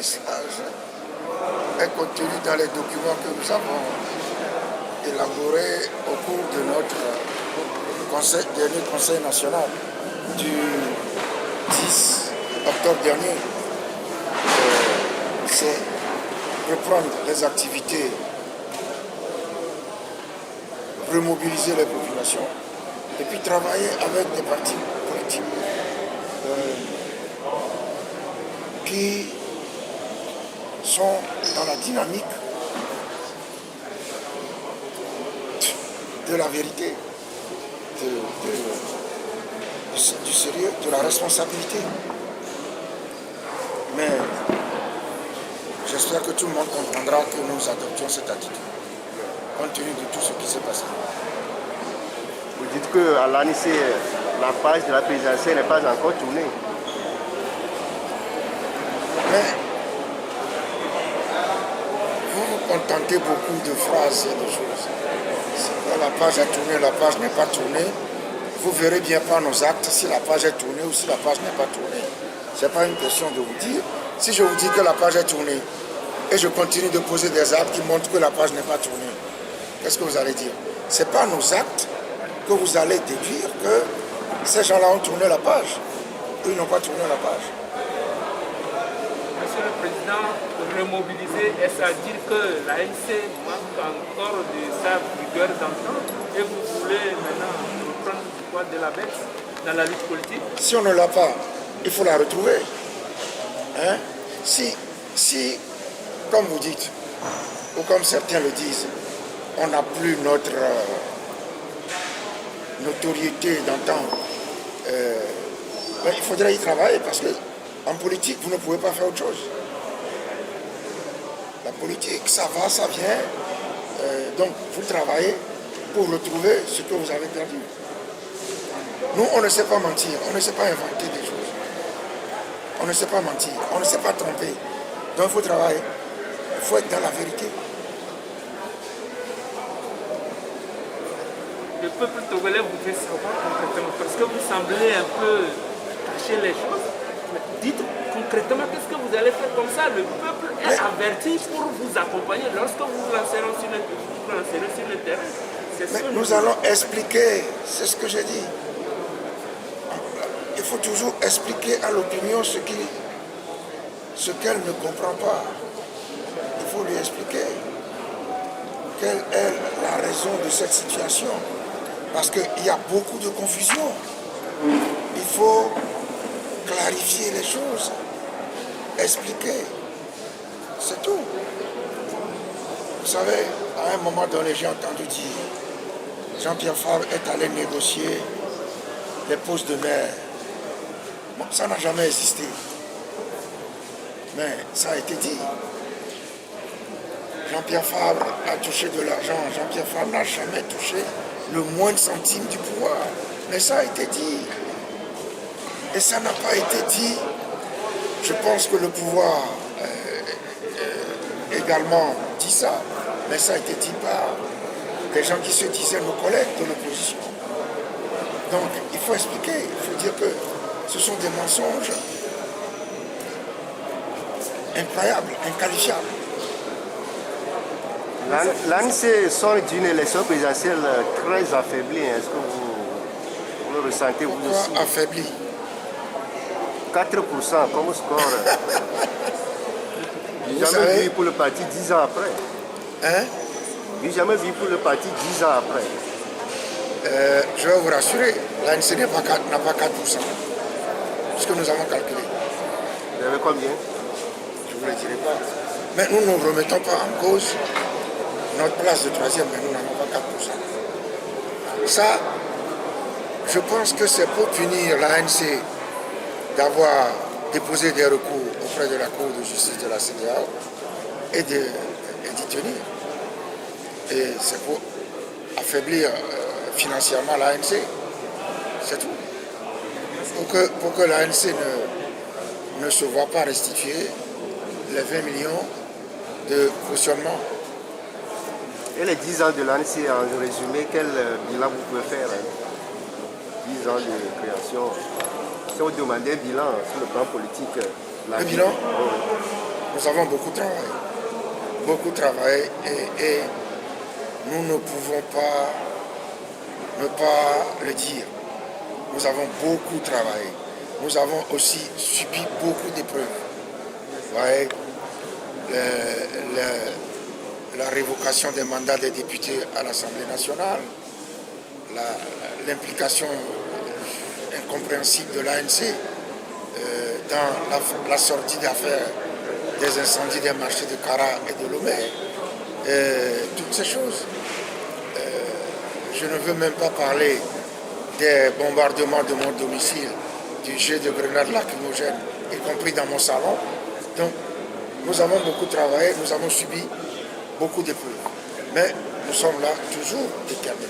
message est contenu dans les documents que nous avons élaborés au cours de notre dernier conseil national du 10 octobre dernier. C'est reprendre les activités, remobiliser les populations et puis travailler avec des partis politiques qui sont dans la dynamique de la vérité, du sérieux, de la responsabilité. Mais j'espère que tout le monde comprendra que nous adoptions cette attitude, compte tenu de tout ce qui s'est passé. Vous dites qu'à l'ANIC, la page de la présidentielle n'est pas encore tournée. Mais vous vous contentez beaucoup de phrases et de choses. La page est tournée, la page n'est pas tournée. Vous verrez bien par nos actes si la page est tournée ou si la page n'est pas tournée. Ce n'est pas une question de vous dire. Si je vous dis que la page est tournée et je continue de poser des actes qui montrent que la page n'est pas tournée, qu'est-ce que vous allez dire? Ce n'est pas nos actes que vous allez déduire que ces gens-là ont tourné la page ou ils n'ont pas tourné la page. Monsieur le Président, remobiliser, est-ce à dire que l'ANC manque encore de sa vigueur d'antan et vous voulez maintenant reprendre du poids de la bête dans la lutte politique? Si on ne l'a pas, il faut la retrouver. Hein? Si, comme vous dites, ou comme certains le disent, on n'a plus notre notoriété d'antan, il faudrait y travailler parce que en politique, vous ne pouvez pas faire autre chose. La politique, ça va, ça vient. Donc, vous travaillez pour retrouver ce que vous avez perdu. Nous, on ne sait pas mentir, on ne sait pas inventer des choses. On ne sait pas mentir, on ne sait pas tromper. Donc, il faut travailler. Il faut être dans la vérité. Le peuple togolais voudrait savoir concrètement, parce que vous semblez un peu cacher les choses. Dites concrètement qu'est-ce que vous allez faire comme ça. Le peuple est averti pour vous accompagner lorsque vous lancerez sur le terrain. Mais nous allons expliquer, c'est ce que j'ai dit. Il faut toujours expliquer à l'opinion ce qu'elle ne comprend pas. Il faut lui expliquer quelle est la raison de cette situation. Parce qu'il y a beaucoup de confusion. Il faut clarifier les choses, expliquer, c'est tout. Vous savez, à un moment donné, j'ai entendu dire, Jean-Pierre Fabre est allé négocier les postes de maire. Bon, ça n'a jamais existé. Mais ça a été dit. Jean-Pierre Fabre a touché de l'argent. Jean-Pierre Fabre n'a jamais touché le moindre centime du pouvoir. Mais ça a été dit. Et ça n'a pas été dit. Je pense que le pouvoir également dit ça. Mais ça a été dit par des gens qui se disaient nos collègues de l'opposition. Donc il faut expliquer, il faut dire que ce sont des mensonges incroyables, inqualifiables. L'ANC sort d'une élection présidentielle très affaiblie. Est-ce que vous le ressentez vous aussi? Pourquoi affaibli? 4% comme score. J'ai jamais vu pour le parti 10 ans après. Hein? J'ai jamais vu pour le parti 10 ans après. Je vais vous rassurer, l'ANC n'a pas 4%. Ce que nous avons calculé. Vous avez combien? Je ne vous le dirai pas. Mais nous ne remettons pas en cause notre place de troisième, mais nous n'avons pas 4%. Ça, je pense que c'est pour punir l'ANC d'avoir déposé des recours auprès de la Cour de justice de la CEDEAO et d'y tenir. Et c'est pour affaiblir financièrement l'ANC. C'est tout. Pour que l'ANC ne se voit pas restituer les 20 millions de cautionnement. Et les 10 ans de l'ANC, en résumé, quel bilan vous pouvez faire? 10 ans de création. Si vous demandez un bilan sur le plan politique, Le bilan, nous avons beaucoup travaillé. Beaucoup travaillé et nous ne pouvons pas ne pas le dire. Nous avons beaucoup travaillé. Nous avons aussi subi beaucoup d'épreuves. Vous voyez, la révocation des mandats des députés à l'Assemblée nationale, l'implication incompréhensible de l'ANC dans la sortie d'affaires des incendies des marchés de Kara et de Lomé, toutes ces choses. Je ne veux même pas parler des bombardements de mon domicile, du jet de grenades lacrymogènes, y compris dans mon salon. Donc, nous avons beaucoup travaillé, nous avons subi beaucoup d'épreuves. Mais nous sommes là toujours déterminés.